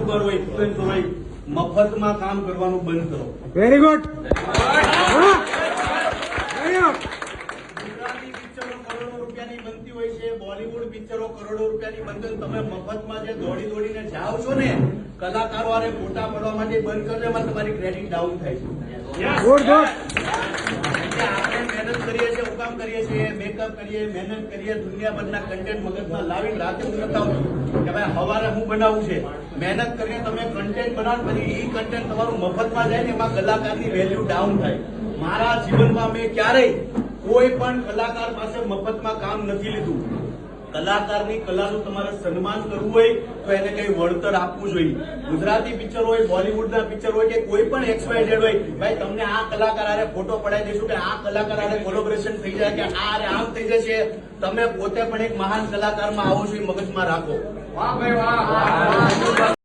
YouTuber હોય influencer હોય મફતમાં કામ કરવાનું બંધ કરો. Very good. ગુજરાતી પિક્ચરો કરોડો રૂપિયાની બનતી હોય છે, બોલીવુડ પિક્ચરો કરોડો રૂપિયાની બનતી. તમે મફતમાં જે દોડી દોડીને જાઓ છો ને કલાકારો આરે ફોટા પડવા માટે બંધ કરી દેવા તમારી ક્રેડિટ ડાઉન થાય છે. Good good. આપણે મહેનત કરીએ છીએ, કામ કરીએ છીએ, મેકઅપ કરીએ, મહેનત કરીએ, દુનિયાભરના કન્ટેન્ટ મગજમાં લાવીને રાતે હું બતાવું છું કે ભાઈ સવારે હું બનાવું છે. મહેનત કરીને તમે કન્ટેન્ટ બનાવો, પછી એ કન્ટેન્ટ તમારું મફતમાં જાય ને એમાં કલાકારની વેલ્યુ ડાઉન થાય. મારા જીવનમાં મેં ક્યારેય કોઈ પણ કલાકાર પાસે મફતમાં કામ નથી લીધું. કલાકારની કલાનું તમારે સન્માન કરવું હોય તો એને કઈ વળતર આપવું જોઈએ. ગુજરાતી પિક્ચર હોય, બોલીવુડના પિક્ચર હોય કે કોઈ પણ XYZ હોય, ભાઈ તમને આ કલાકાર આરે ફોટો પડાવી દઈશું કે આ કલાકાર આરે કોલેબોરેશન થઈ જાય કે આ આમ થઈ જશે. તમે પોતે પણ એક મહાન કલાકારમાં આવો છો એ મગજમાં રાખો. વાહ ભાઈ વાહ.